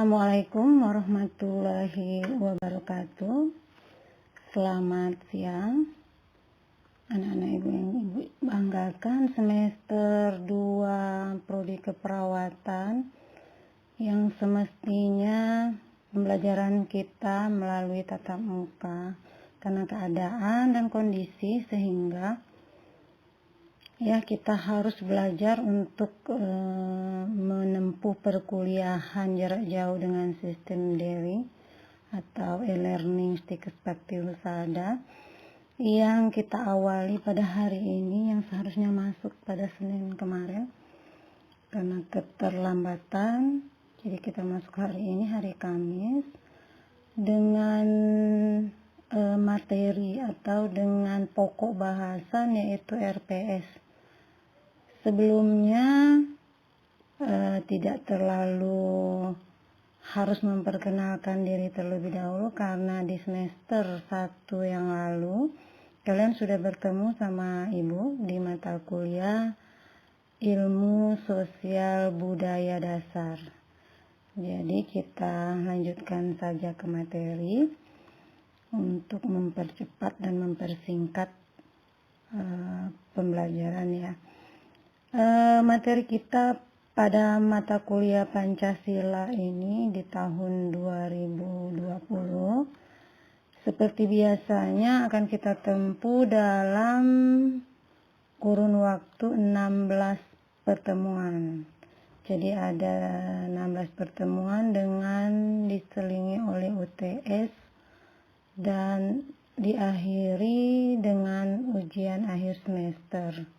Assalamualaikum warahmatullahi wabarakatuh. Selamat siang anak-anak ibu yang ibu banggakan, semester 2 prodi keperawatan yang semestinya pembelajaran kita melalui tatap muka karena keadaan dan kondisi sehingga kita harus belajar untuk menempuh perkuliahan jarak jauh dengan sistem daring atau e-learning seperti Husada yang kita awali pada hari ini, yang seharusnya masuk pada Senin kemarin karena keterlambatan. Jadi kita masuk hari ini, hari Kamis, dengan materi atau dengan pokok bahasan yaitu RPS. Sebelumnya tidak terlalu harus memperkenalkan diri terlebih dahulu karena di semester 1 yang lalu kalian sudah bertemu sama ibu di mata kuliah ilmu sosial budaya dasar. Jadi kita lanjutkan saja ke materi untuk mempercepat dan mempersingkat pembelajaran ya. Materi kita pada mata kuliah Pancasila ini di tahun 2020 seperti biasanya akan kita tempuh dalam kurun waktu 16 pertemuan. Jadi ada 16 pertemuan dengan diselingi oleh UTS dan diakhiri dengan ujian akhir semester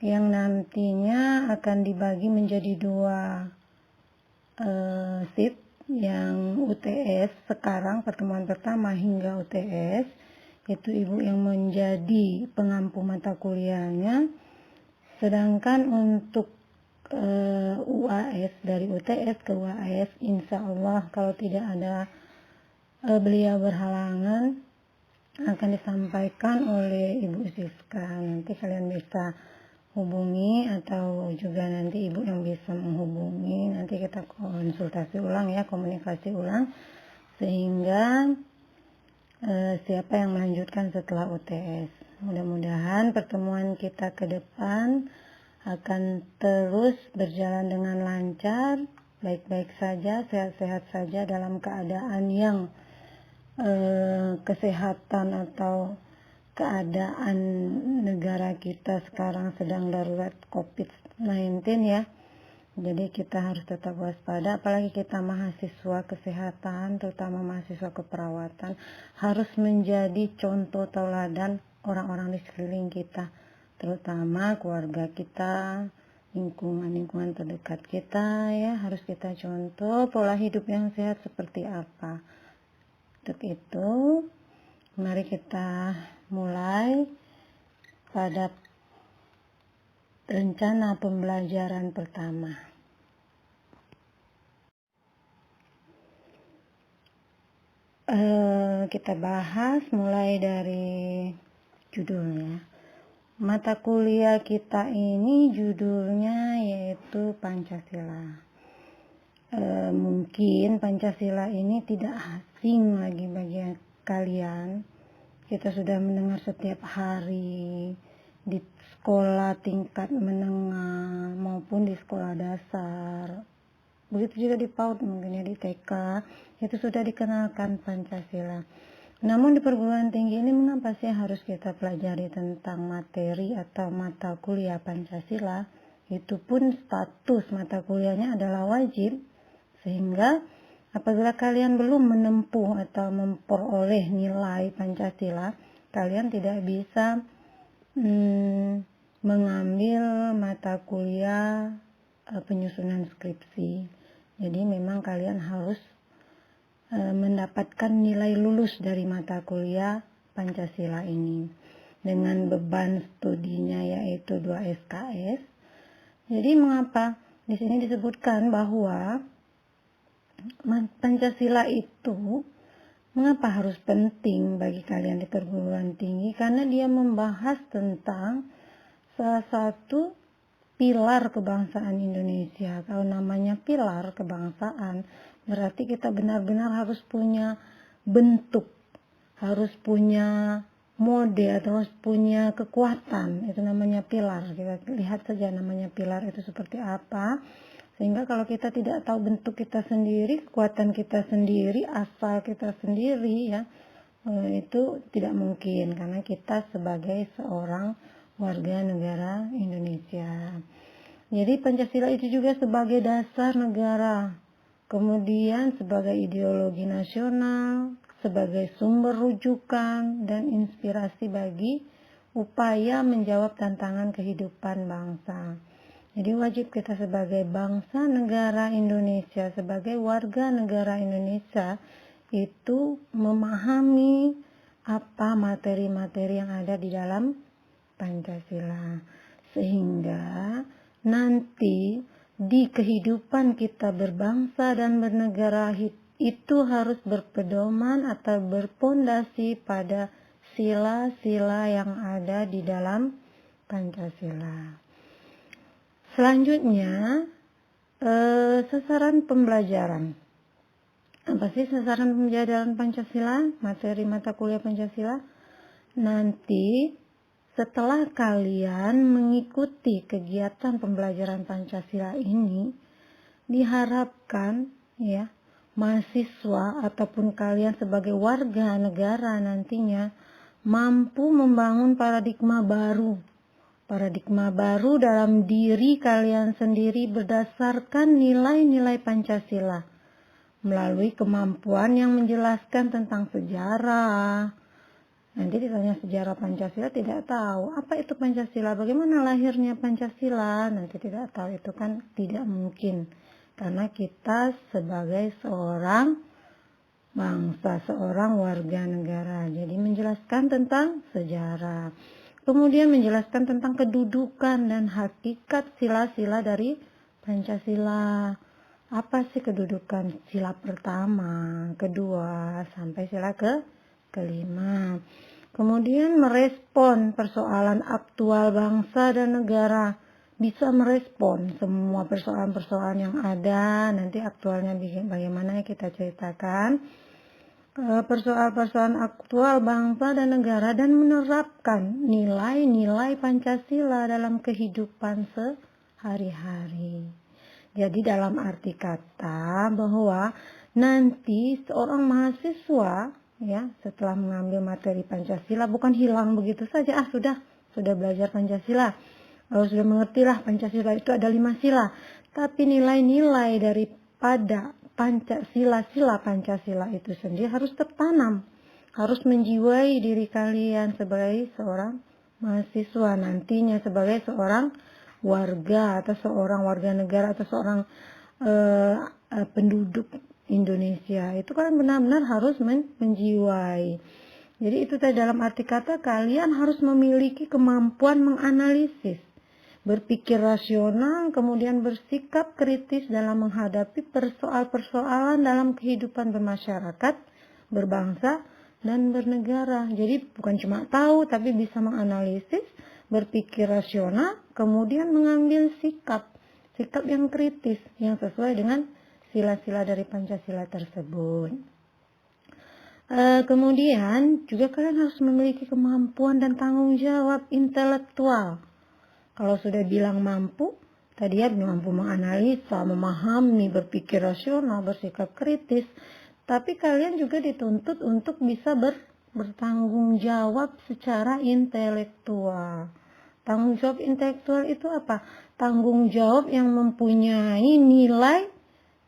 yang nantinya akan dibagi menjadi 2 shift, yang UTS sekarang pertemuan pertama hingga UTS itu ibu yang menjadi pengampu mata kuliahnya, sedangkan untuk UAS dari UTS ke UAS insya Allah kalau tidak ada beliau berhalangan akan disampaikan oleh Ibu Siska. Nanti kalian bisa hubungi atau juga nanti ibu yang bisa menghubungi, nanti kita konsultasi ulang ya, komunikasi ulang sehingga siapa yang melanjutkan setelah UTS. Mudah-mudahan pertemuan kita ke depan akan terus berjalan dengan lancar, baik-baik saja, sehat-sehat saja dalam keadaan yang kesehatan atau keadaan negara kita sekarang sedang darurat COVID-19 ya. Jadi kita harus tetap waspada, apalagi kita mahasiswa kesehatan, terutama mahasiswa keperawatan, harus menjadi contoh tauladan orang-orang di sekeliling kita, terutama keluarga kita, lingkungan terdekat kita ya, harus kita contoh pola hidup yang sehat seperti apa. Untuk itu mari kita mulai pada rencana pembelajaran pertama. Kita bahas mulai dari judulnya. Mata kuliah kita ini judulnya yaitu Pancasila. Mungkin Pancasila ini tidak asing lagi bagi kalian. Kita sudah mendengar setiap hari di sekolah tingkat menengah maupun di sekolah dasar. Begitu juga di PAUD, mungkin ya di TK, itu sudah dikenalkan Pancasila. Namun di perguruan tinggi ini mengapa sih harus kita pelajari tentang materi atau mata kuliah Pancasila? Itu pun status mata kuliahnya adalah wajib, sehingga apabila kalian belum menempuh atau memperoleh nilai Pancasila, kalian tidak bisa mengambil mata kuliah penyusunan skripsi. Jadi memang kalian harus mendapatkan nilai lulus dari mata kuliah Pancasila ini dengan beban studinya yaitu 2 SKS. Jadi mengapa di sini disebutkan bahwa Pancasila itu mengapa harus penting bagi kalian di perguruan tinggi? Karena dia membahas tentang salah satu pilar kebangsaan Indonesia. Kalau namanya pilar kebangsaan, berarti kita benar-benar harus punya bentuk, harus punya mode, atau harus punya kekuatan. Itu namanya pilar. Kita lihat saja namanya pilar itu seperti apa. Sehingga kalau kita tidak tahu bentuk kita sendiri, kekuatan kita sendiri, asal kita sendiri, ya, itu tidak mungkin, karena kita sebagai seorang warga negara Indonesia. Jadi Pancasila itu juga sebagai dasar negara, kemudian sebagai ideologi nasional, sebagai sumber rujukan dan inspirasi bagi upaya menjawab tantangan kehidupan bangsa. Jadi wajib kita sebagai bangsa negara Indonesia, sebagai warga negara Indonesia, itu memahami apa materi-materi yang ada di dalam Pancasila. Sehingga nanti di kehidupan kita berbangsa dan bernegara itu harus berpedoman atau berpondasi pada sila-sila yang ada di dalam Pancasila. Selanjutnya, sasaran pembelajaran. Apa sih sasaran pembelajaran Pancasila? Materi mata kuliah Pancasila. Nanti setelah kalian mengikuti kegiatan pembelajaran Pancasila ini, diharapkan ya mahasiswa ataupun kalian sebagai warga negara nantinya mampu membangun paradigma baru dalam diri kalian sendiri berdasarkan nilai-nilai Pancasila melalui kemampuan yang menjelaskan tentang sejarah. Nanti ditanya sejarah Pancasila tidak tahu apa itu Pancasila, bagaimana lahirnya Pancasila, nanti tidak tahu, itu kan tidak mungkin karena kita sebagai seorang bangsa, seorang warga negara. Jadi menjelaskan tentang sejarah. Kemudian menjelaskan tentang kedudukan dan hakikat sila-sila dari Pancasila. Apa sih kedudukan sila pertama, kedua, sampai sila kelima. Kemudian merespon persoalan aktual bangsa dan negara. Bisa merespon semua persoalan-persoalan yang ada. Nanti aktualnya bagaimana kita ceritakan. Persoalan-persoalan aktual bangsa dan negara dan menerapkan nilai-nilai Pancasila dalam kehidupan sehari-hari. Jadi dalam arti kata bahwa nanti seorang mahasiswa ya setelah mengambil materi Pancasila bukan hilang begitu saja, sudah belajar Pancasila, sudah mengertilah Pancasila itu ada 5 sila, tapi nilai-nilai daripada sila Pancasila itu sendiri harus tertanam, harus menjiwai diri kalian sebagai seorang mahasiswa, nantinya sebagai seorang warga atau seorang warga negara atau seorang penduduk Indonesia. Itu kan benar-benar harus menjiwai. Jadi itu dalam arti kata kalian harus memiliki kemampuan menganalisis, berpikir rasional, kemudian bersikap kritis dalam menghadapi persoalan-persoalan dalam kehidupan bermasyarakat, berbangsa, dan bernegara. Jadi bukan cuma tahu, tapi bisa menganalisis, berpikir rasional, kemudian mengambil sikap yang kritis, yang sesuai dengan sila-sila dari Pancasila tersebut. Kemudian juga kalian harus memiliki kemampuan dan tanggung jawab intelektual. Kalau sudah bilang mampu, tadi ya mampu menganalisa, memahami, berpikir rasional, bersikap kritis, tapi kalian juga dituntut untuk bisa bertanggung jawab secara intelektual. Tanggung jawab intelektual itu apa? Tanggung jawab yang mempunyai nilai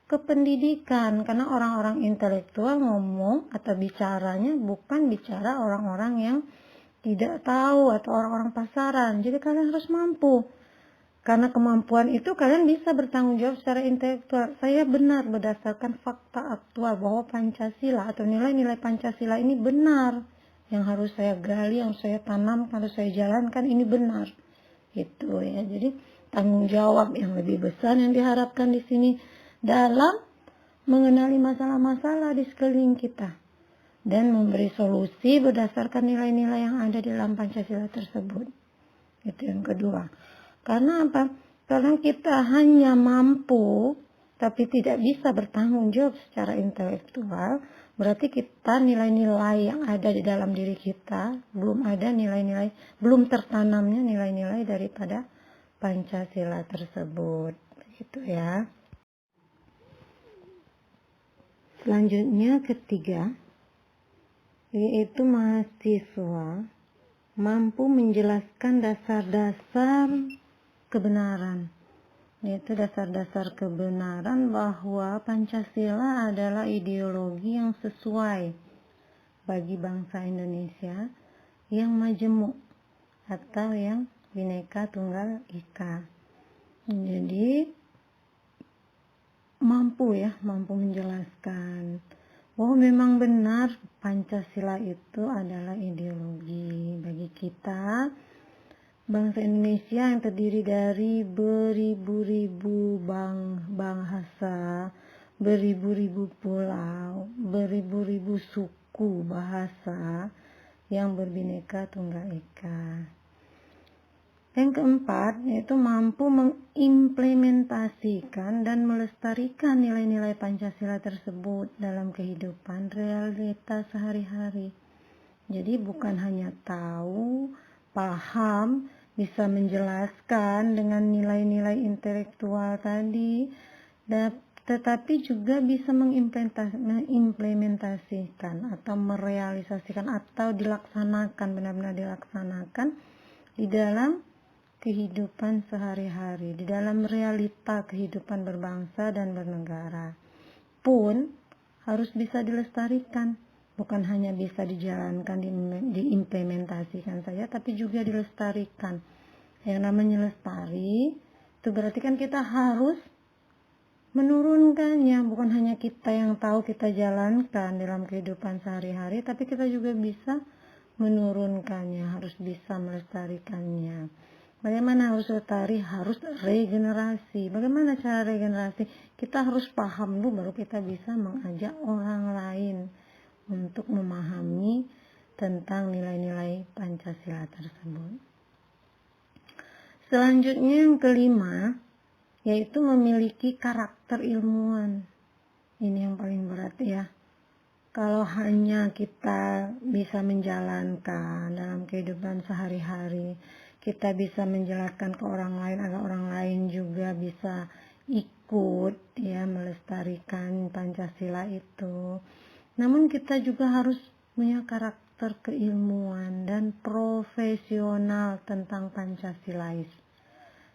kependidikan, karena orang-orang intelektual ngomong atau bicaranya bukan bicara orang-orang yang tidak tahu atau orang-orang pasaran. Jadi kalian harus mampu. Karena kemampuan itu kalian bisa bertanggung jawab secara intelektual. Saya benar berdasarkan fakta aktual bahwa Pancasila atau nilai-nilai Pancasila ini benar. Yang harus saya gali, yang saya tanam, harus saya jalankan ini benar. Gitu ya. Jadi tanggung jawab yang lebih besar yang diharapkan di sini dalam mengenali masalah-masalah di sekeliling kita dan memberi solusi berdasarkan nilai-nilai yang ada di dalam Pancasila tersebut. Itu yang kedua. Karena apa? Karena kita hanya mampu tapi tidak bisa bertanggung jawab secara intelektual, berarti kita nilai-nilai yang ada di dalam diri kita belum ada nilai-nilai, belum tertanamnya nilai-nilai daripada Pancasila tersebut, gitu ya. Selanjutnya ketiga, yaitu mahasiswa mampu menjelaskan dasar-dasar kebenaran, yaitu dasar-dasar kebenaran bahwa Pancasila adalah ideologi yang sesuai bagi bangsa Indonesia yang majemuk atau yang Bhinneka Tunggal Ika. Jadi mampu menjelaskan bahwa memang benar Pancasila itu adalah ideologi bagi kita bangsa Indonesia yang terdiri dari beribu-ribu bahasa, beribu-ribu pulau, beribu-ribu suku bahasa yang berbineka tunggal ika. Yang keempat, yaitu mampu mengimplementasikan dan melestarikan nilai-nilai Pancasila tersebut dalam kehidupan realitas sehari-hari. Jadi bukan hanya tahu, paham, bisa menjelaskan dengan nilai-nilai intelektual tadi, tetapi juga bisa mengimplementasikan atau merealisasikan atau dilaksanakan, benar-benar dilaksanakan di dalam kehidupan sehari-hari, di dalam realita kehidupan berbangsa dan bernegara pun harus bisa dilestarikan, bukan hanya bisa dijalankan, diimplementasikan saja, tapi juga dilestarikan. Yang namanya lestari itu berarti kan kita harus menurunkannya, bukan hanya kita yang tahu kita jalankan dalam kehidupan sehari-hari, tapi kita juga bisa menurunkannya, harus bisa melestarikannya. Bagaimana harus lestari? Harus regenerasi. Bagaimana cara regenerasi? Kita harus paham dulu baru kita bisa mengajak orang lain untuk memahami tentang nilai-nilai Pancasila tersebut. Selanjutnya yang kelima, yaitu memiliki karakter ilmuwan. Ini yang paling berat ya. Kalau hanya kita bisa menjalankan dalam kehidupan sehari-hari, kita bisa menjelaskan ke orang lain agar orang lain juga bisa ikut ya melestarikan Pancasila itu. Namun kita juga harus punya karakter keilmuan dan profesional tentang Pancasilais.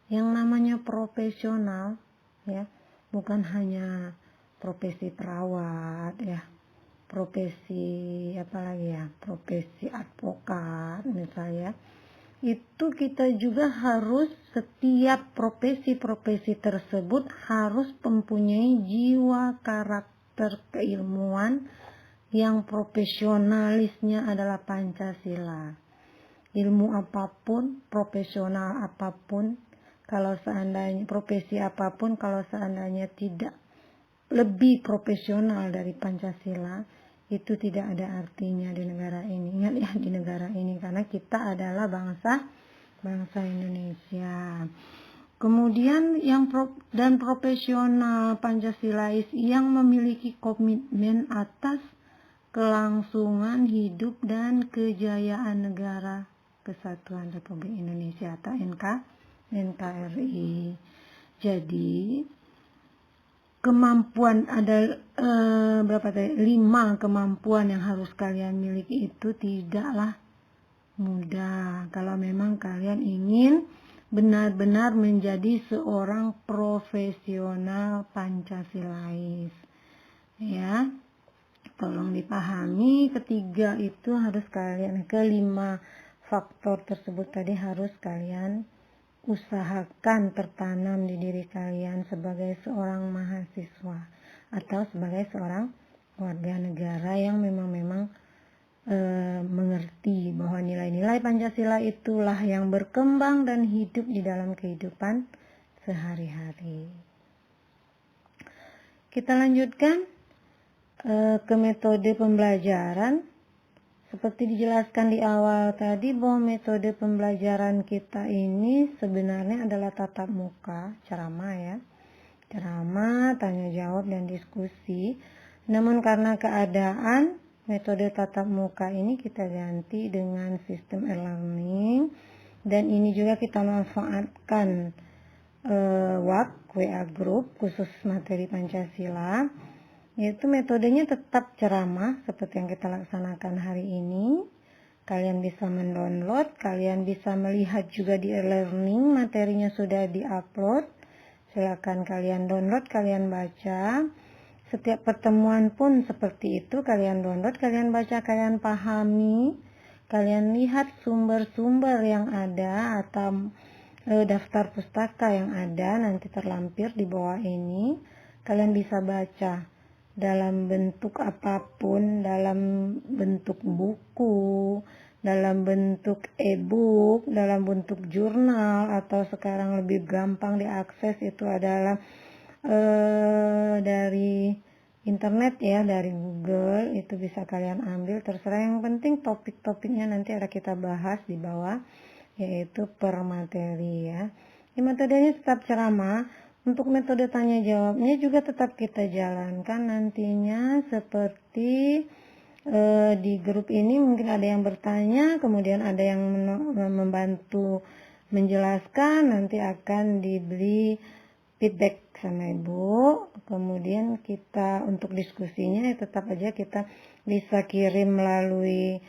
Yang namanya profesional ya, bukan hanya profesi perawat ya, profesi profesi advokat misalnya. Itu kita juga harus, setiap profesi-profesi tersebut harus mempunyai jiwa karakter keilmuan yang profesionalisnya adalah Pancasila. Ilmu apapun, profesional apapun, kalau seandainya profesi apapun, kalau seandainya tidak lebih profesional dari Pancasila, itu tidak ada artinya di negara ini. Ingat ya, di negara ini, karena kita adalah bangsa Indonesia. Kemudian dan profesional Pancasilais yang memiliki komitmen atas kelangsungan hidup dan kejayaan negara Kesatuan Republik Indonesia atau NKRI. Jadi kemampuan ada 5 kemampuan yang harus kalian miliki itu tidaklah mudah kalau memang kalian ingin benar-benar menjadi seorang profesional Pancasilais ya. Tolong dipahami, ketiga itu harus kalian, kelima faktor tersebut tadi harus kalian usahakan tertanam di diri kalian sebagai seorang mahasiswa atau sebagai seorang warga negara yang memang mengerti bahwa nilai-nilai Pancasila itulah yang berkembang dan hidup di dalam kehidupan sehari-hari. Kita lanjutkan ke metode pembelajaran. Seperti dijelaskan di awal tadi bahwa metode pembelajaran kita ini sebenarnya adalah tatap muka, ceramah ya. Ceramah, tanya jawab, dan diskusi. Namun karena keadaan metode tatap muka ini kita ganti dengan sistem e-learning, dan ini juga kita manfaatkan WA Group khusus materi Pancasila. Yaitu metodenya tetap ceramah seperti yang kita laksanakan hari ini. Kalian bisa mendownload, kalian bisa melihat juga di e-learning, materinya sudah di-upload. Silakan kalian download, kalian baca. Setiap pertemuan pun seperti itu, kalian download, kalian baca, kalian pahami, kalian lihat sumber-sumber yang ada atau daftar pustaka yang ada nanti terlampir di bawah ini. Kalian bisa baca dalam bentuk apapun, dalam bentuk buku, dalam bentuk e-book, dalam bentuk jurnal, atau sekarang lebih gampang diakses itu adalah dari internet ya, dari Google. Itu bisa kalian ambil, terserah, yang penting topik-topiknya nanti ada kita bahas di bawah, yaitu per materi ya. Di metodenya tetap ceramah. Untuk metode tanya jawabnya juga tetap kita jalankan nantinya seperti di grup ini. Mungkin ada yang bertanya, kemudian ada yang membantu menjelaskan, nanti akan diberi feedback sama Ibu. Kemudian kita untuk diskusinya tetap aja kita bisa kirim melalui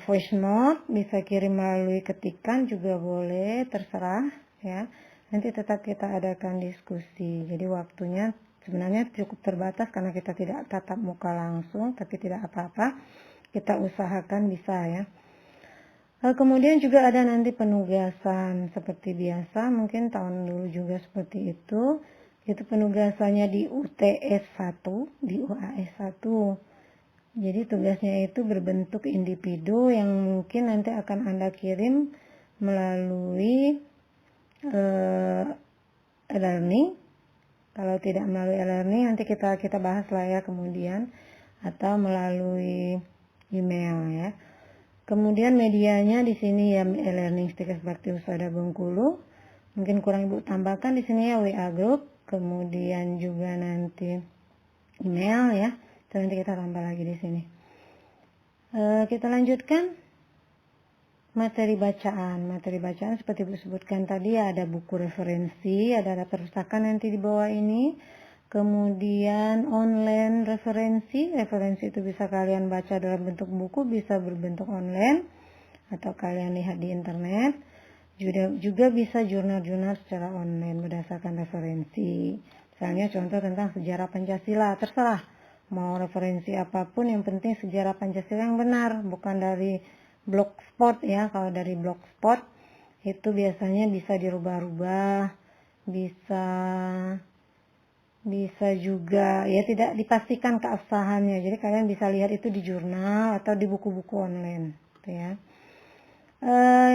voice note, bisa kirim melalui ketikan juga boleh, terserah ya. Nanti tetap kita adakan diskusi. Jadi waktunya sebenarnya cukup terbatas karena kita tidak tatap muka langsung, tapi tidak apa-apa, kita usahakan bisa ya. Kemudian juga ada nanti penugasan seperti biasa, mungkin tahun dulu juga seperti itu. Itu penugasannya di UTS 1, di UAS 1. Jadi tugasnya itu berbentuk individu yang mungkin nanti akan Anda kirim melalui e-learning. Kalau tidak melalui e-learning nanti kita bahas lah ya kemudian, atau melalui email ya. Kemudian medianya di sini ya e-learning Stikes Bakti Husada Bengkulu. Mungkin kurang Ibu tambahkan di sini ya WA Group, kemudian juga nanti email ya. Itu nanti kita tambah lagi di sini. Kita lanjutkan. Materi bacaan seperti Ibu sebutkan tadi ya, ada buku referensi, ada perpustakaan nanti di bawah ini. Kemudian online referensi itu bisa kalian baca dalam bentuk buku, bisa berbentuk online, atau kalian lihat di internet. Juga bisa jurnal-jurnal secara online berdasarkan referensi. Misalnya contoh tentang sejarah Pancasila, terserah. Mau referensi apapun, yang penting sejarah Pancasila yang benar, bukan dari Blogspot ya. Kalau dari Blogspot itu biasanya bisa dirubah-rubah, bisa juga ya tidak dipastikan keabsahannya. Jadi kalian bisa lihat itu di jurnal atau di buku-buku online gitu ya.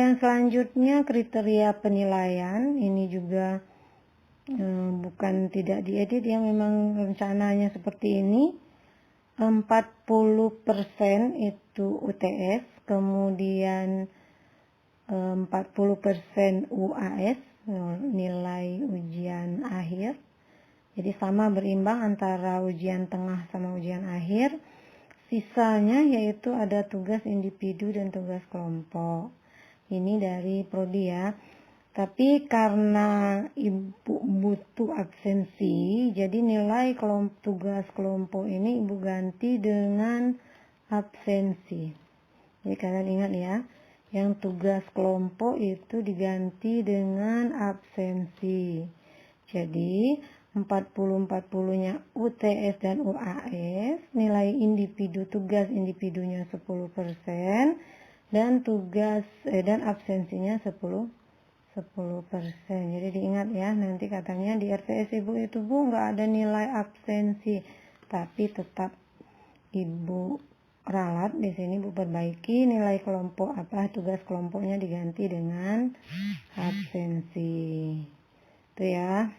Yang selanjutnya kriteria penilaian, ini juga bukan tidak diedit ya, memang rencananya seperti ini. 40% itu UTS, kemudian 40% UAS, nilai ujian akhir. Jadi sama berimbang antara ujian tengah sama ujian akhir. Sisanya yaitu ada tugas individu dan tugas kelompok. Ini dari prodi ya. Tapi karena Ibu butuh absensi, jadi nilai tugas kelompok ini Ibu ganti dengan absensi. Jadi kalian ingat ya, yang tugas kelompok itu diganti dengan absensi. Jadi 40-40-nya UTS dan UAS, nilai individu, tugas individunya 10%, dan dan absensinya 10%. Jadi diingat ya, nanti katanya di RTS Ibu itu Bu nggak ada nilai absensi, tapi tetap Ibu ralat di sini, Bu perbaiki nilai kelompok tugas kelompoknya diganti dengan absensi. Itu ya.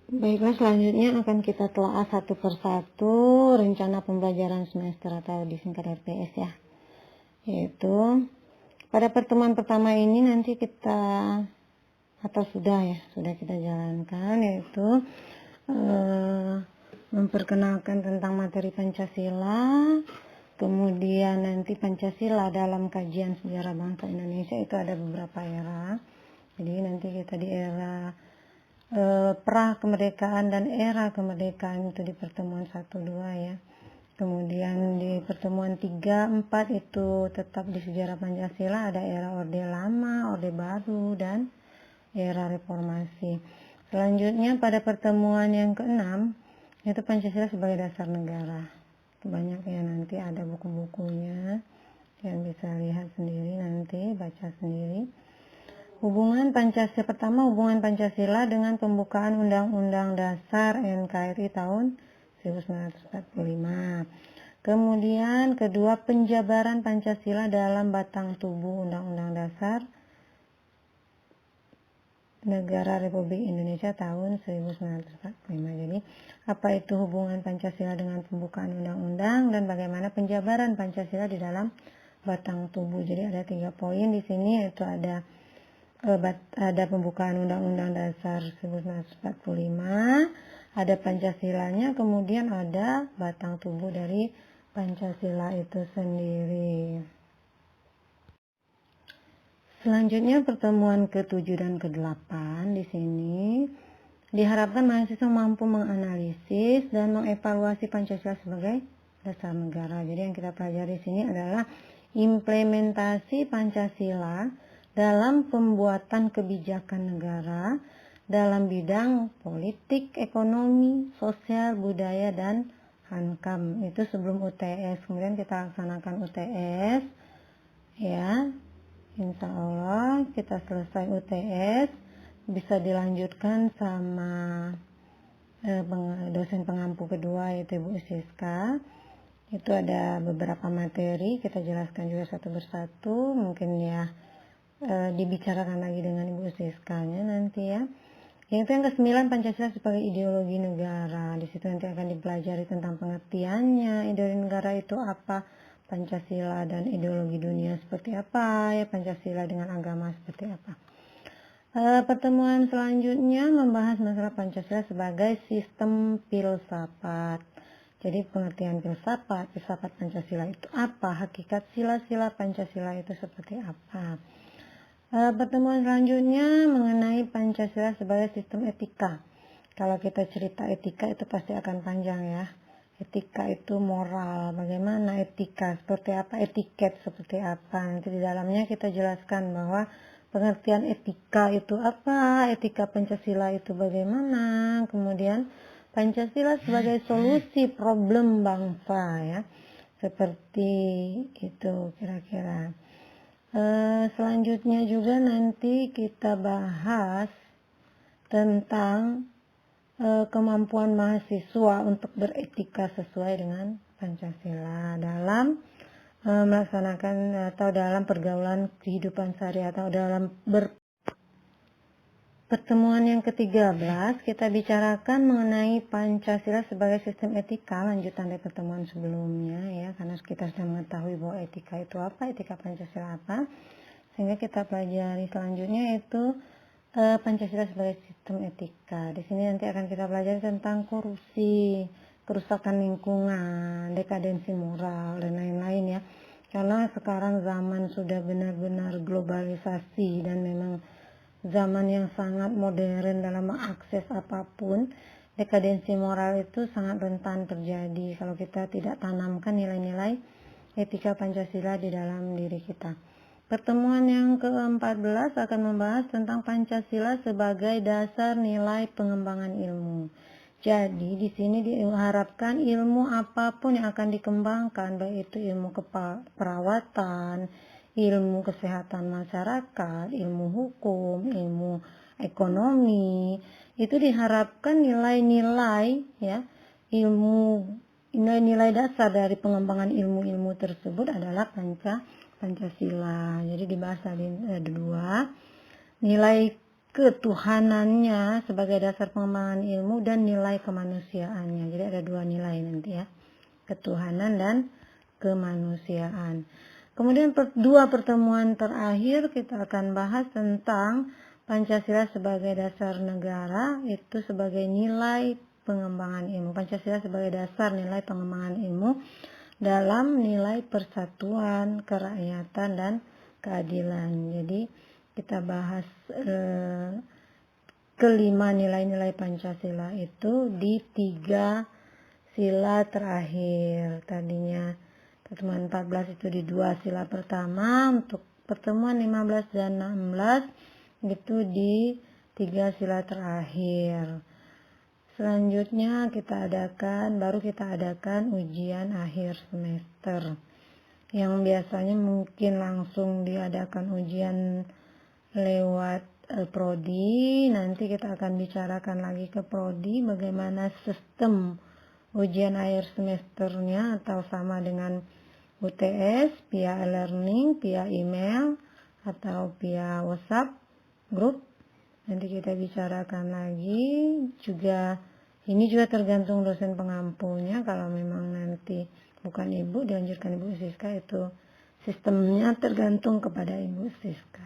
Baiklah, selanjutnya akan kita telaah satu persatu rencana pembelajaran semester atau disingkat RPS ya. Yaitu pada pertemuan pertama ini nanti kita atau sudah kita jalankan, yaitu memperkenalkan tentang materi Pancasila. Kemudian nanti Pancasila dalam kajian sejarah bangsa Indonesia itu ada beberapa era. Jadi nanti kita di era pra kemerdekaan dan era kemerdekaan itu di pertemuan 1-2 ya. Kemudian di pertemuan 3-4 itu tetap di sejarah Pancasila, ada era Orde Lama, Orde Baru, dan era Reformasi. Selanjutnya pada pertemuan yang ke-6 itu Pancasila sebagai dasar negara. Banyak ya, nanti ada buku-bukunya yang bisa lihat sendiri, nanti baca sendiri. Hubungan Pancasila pertama, hubungan Pancasila dengan pembukaan Undang-Undang Dasar NKRI tahun 1945. Kemudian kedua, penjabaran Pancasila dalam batang tubuh Undang-Undang Dasar Negara Republik Indonesia tahun 1945. Jadi, apa itu hubungan Pancasila dengan pembukaan undang-undang dan bagaimana penjabaran Pancasila di dalam batang tubuh. Jadi ada 3 poin di sini, yaitu ada pembukaan Undang-Undang Dasar 1945, ada Pancasilanya, kemudian ada batang tubuh dari Pancasila itu sendiri. Selanjutnya pertemuan ke-7 dan ke-8 di sini diharapkan mahasiswa mampu menganalisis dan mengevaluasi Pancasila sebagai dasar negara. Jadi yang kita pelajari di sini adalah implementasi Pancasila dalam pembuatan kebijakan negara dalam bidang politik, ekonomi, sosial, budaya, dan Hankam. Itu sebelum UTS. Kemudian kita laksanakan UTS ya. Insya Allah kita selesai UTS, bisa dilanjutkan sama dosen pengampu kedua, yaitu Ibu Siska. Itu ada beberapa materi, kita jelaskan juga satu persatu, mungkin ya dibicarakan lagi dengan Ibu Siskanya nanti ya. Yang ke-9, Pancasila sebagai ideologi negara. Di situ nanti akan dipelajari tentang pengertiannya, ideologi negara itu apa, Pancasila dan ideologi dunia seperti apa, ya Pancasila dengan agama seperti apa. Pertemuan selanjutnya membahas masalah Pancasila sebagai sistem filsafat. Jadi pengertian filsafat Pancasila itu apa, hakikat sila-sila Pancasila itu seperti apa. Pertemuan selanjutnya mengenai Pancasila sebagai sistem etika. Kalau kita cerita etika itu pasti akan panjang ya. Etika itu moral, bagaimana etika, seperti apa, etiket seperti apa. Nanti di dalamnya kita jelaskan bahwa pengertian etika itu apa, etika Pancasila itu bagaimana, kemudian Pancasila sebagai solusi problem bangsa ya. Seperti itu kira-kira. Selanjutnya juga nanti kita bahas tentang kemampuan mahasiswa untuk beretika sesuai dengan Pancasila dalam melaksanakan atau dalam pergaulan kehidupan sehari atau dalam pertemuan yang ke-13 kita bicarakan mengenai Pancasila sebagai sistem etika, lanjutan dari pertemuan sebelumnya ya, karena kita sudah mengetahui bahwa etika itu apa, etika Pancasila apa, sehingga kita pelajari selanjutnya yaitu Pancasila sebagai sistem etika. Di sini nanti akan kita pelajari tentang korupsi, kerusakan lingkungan, dekadensi moral, dan lain-lain ya. Karena sekarang zaman sudah benar-benar globalisasi dan memang zaman yang sangat modern dalam mengakses apapun, dekadensi moral itu sangat rentan terjadi kalau kita tidak tanamkan nilai-nilai etika Pancasila di dalam diri kita. Pertemuan yang ke-14 akan membahas tentang Pancasila sebagai dasar nilai pengembangan ilmu. Jadi di sini diharapkan ilmu apapun yang akan dikembangkan, baik itu ilmu keperawatan, ilmu kesehatan masyarakat, ilmu hukum, ilmu ekonomi, itu diharapkan nilai-nilai ya, nilai-nilai dasar dari pengembangan ilmu-ilmu tersebut adalah Pancasila. Jadi dibahas ada 2 nilai ketuhanannya sebagai dasar pengembangan ilmu dan nilai kemanusiaannya. Jadi ada dua nilai nanti ya, ketuhanan dan kemanusiaan. Kemudian dua pertemuan terakhir kita akan bahas tentang Pancasila sebagai dasar negara, itu sebagai nilai pengembangan ilmu. Pancasila sebagai dasar nilai pengembangan ilmu dalam nilai persatuan, kerakyatan, dan keadilan. Jadi kita bahas kelima nilai-nilai Pancasila itu di 3 sila terakhir. Tadinya pertemuan 14 itu di 2 sila pertama, untuk pertemuan 15 dan 16 itu di 3 sila terakhir. Selanjutnya baru kita adakan ujian akhir semester, yang biasanya mungkin langsung diadakan ujian lewat prodi. Nanti kita akan bicarakan lagi ke prodi bagaimana sistem ujian akhir semesternya, atau sama dengan UTS via e-learning, via email, atau via WhatsApp grup. Nanti kita bicarakan lagi juga. Ini juga tergantung dosen pengampunya. Kalau memang nanti bukan ibu, dianjurkan Ibu Siska, itu sistemnya tergantung kepada Ibu Siska.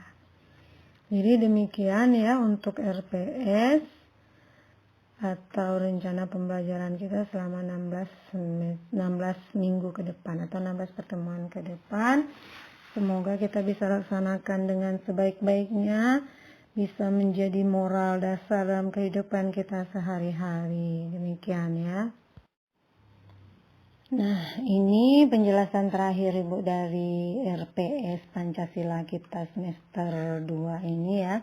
Jadi demikian ya untuk RPS atau rencana pembelajaran kita selama 16 minggu ke depan atau 16 pertemuan ke depan. Semoga kita bisa laksanakan dengan sebaik-baiknya, bisa menjadi moral dasar dalam kehidupan kita sehari-hari. Demikian ya. Nah, ini penjelasan terakhir Ibu dari RPS Pancasila kita semester 2 ini ya,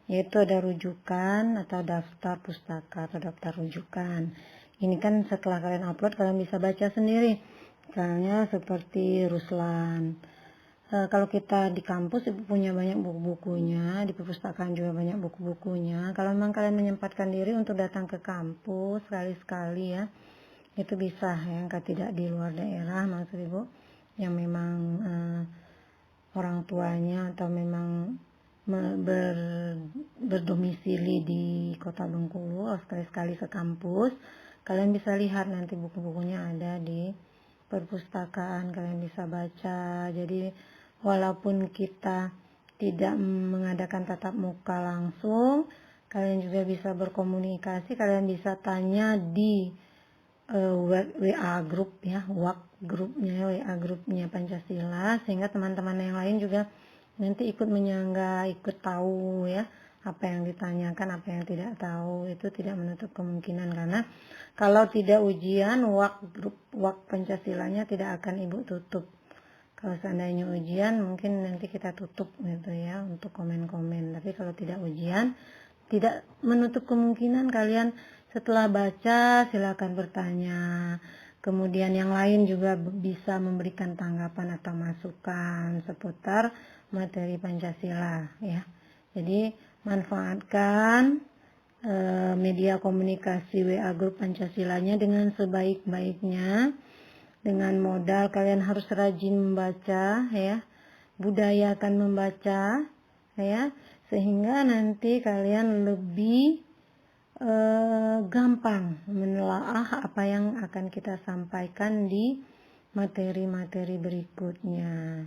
yaitu ada rujukan atau daftar pustaka atau daftar rujukan. Ini kan setelah kalian upload, kalian bisa baca sendiri. Misalnya seperti Ruslan. Kalau kita di kampus Ibu punya banyak buku-bukunya, di perpustakaan juga banyak buku-bukunya. Kalau memang kalian menyempatkan diri untuk datang ke kampus sekali-sekali ya, itu bisa ya, tidak di luar daerah maksud Ibu, yang memang orang tuanya atau memang berdomisili di Kota Bengkulu, sekali-sekali ke kampus, kalian bisa lihat nanti buku-bukunya ada di perpustakaan, kalian bisa baca. Jadi walaupun kita tidak mengadakan tatap muka langsung, kalian juga bisa berkomunikasi, kalian bisa tanya di WA grup ya, WA grupnya Pancasila, sehingga teman-teman yang lain juga nanti ikut menyangga, ikut tahu ya apa yang ditanyakan, apa yang tidak tahu. Itu tidak menutup kemungkinan, karena kalau tidak ujian, grup Pancasilanya tidak akan Ibu tutup. Kalau seandainya ujian mungkin nanti kita tutup gitu ya untuk komen-komen. Tapi kalau tidak ujian, tidak menutup kemungkinan kalian setelah baca silakan bertanya. Kemudian yang lain juga bisa memberikan tanggapan atau masukan seputar materi Pancasila ya. Jadi manfaatkan media komunikasi WA grup Pancasilanya dengan sebaik-baiknya. Dengan modal kalian harus rajin membaca ya, budayakan membaca ya, sehingga nanti kalian lebih gampang menelaah apa yang akan kita sampaikan di materi-materi berikutnya.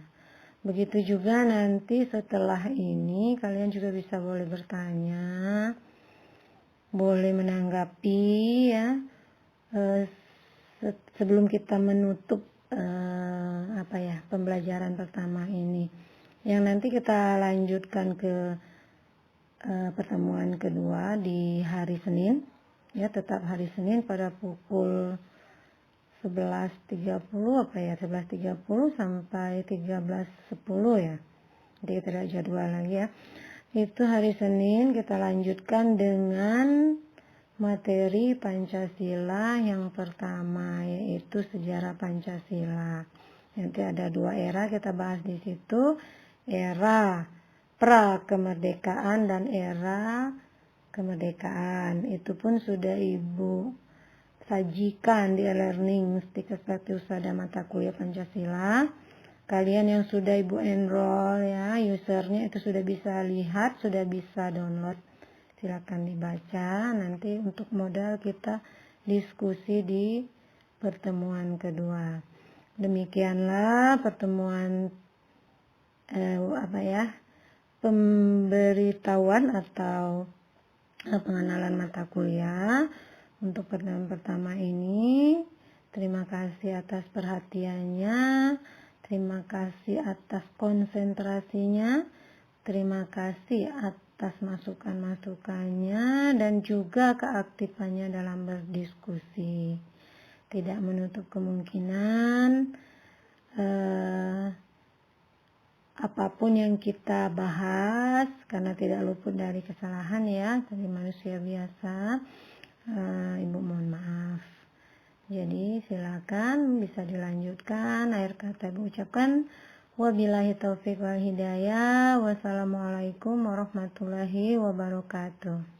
Begitu juga nanti setelah ini kalian juga bisa boleh bertanya, boleh menanggapi ya, sebelum kita menutup pembelajaran pertama ini, yang nanti kita lanjutkan ke pertemuan kedua di hari Senin ya, tetap hari Senin pada pukul 11.30 11.30 sampai 13.10 ya. Jadi kita lihat jadwal lagi ya. Itu hari Senin kita lanjutkan dengan materi Pancasila yang pertama, yaitu sejarah Pancasila. Nanti ada 2 era kita bahas di situ, era pra kemerdekaan dan era kemerdekaan. Itu pun sudah Ibu sajikan di e-learning Mustika Bakti Usada mata kuliah Pancasila. Kalian yang sudah Ibu enroll ya, usernya itu sudah bisa lihat, sudah bisa download Silakan dibaca, nanti untuk modal kita diskusi di pertemuan kedua. Demikianlah pertemuan pemberitahuan atau pengenalan mata kuliah untuk pertemuan pertama ini. Terima kasih atas perhatiannya, terima kasih atas konsentrasinya, terima kasih atas masukan-masukannya dan juga keaktifannya dalam berdiskusi. Tidak menutup kemungkinan apapun yang kita bahas, karena tidak luput dari kesalahan ya, dari manusia biasa. Ibu mohon maaf. Jadi silakan bisa dilanjutkan. Akhir kata Ibu ucapkan wabillahi taufiq wal hidayah. Wassalamualaikum warahmatullahi wabarakatuh.